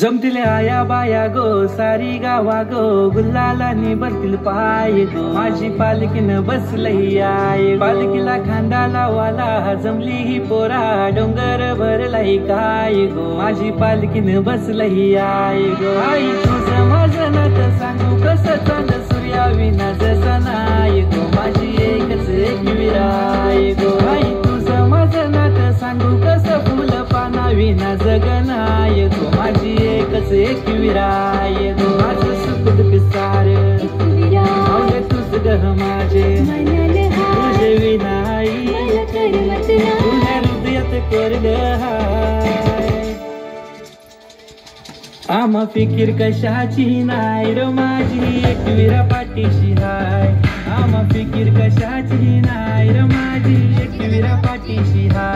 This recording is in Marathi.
जमतील आया बाया गो सारी गावा गो गुल्लालाने भरतील पाय गो माझी पालकीनं बसलही आहे पालकीला खांदा लावाला जमली ही पोरा डोंगर भरलाही काय गो माझी पालकीनं बसलही आहे गो आई तुझं माझं नातं सांगू कसं चांद सूर्या विना जसा नाही गो माझी एकच एक विराय गो आई तुझं माझं नातं सांगू कसं फुल पाना विना जगनाय गो माझी एकच एक विराय गो माझं सुख दुःख सार मावले तुझ ग माझे तुझे विनाई तुझ्या हृदयात कोरड हाय आम्हा फिकीर कशाची नाही र माझी एकविरा पाठीशी हाय आम्हा फिकीर कशाची नाही र माझी एकविरा पाठीशी हाय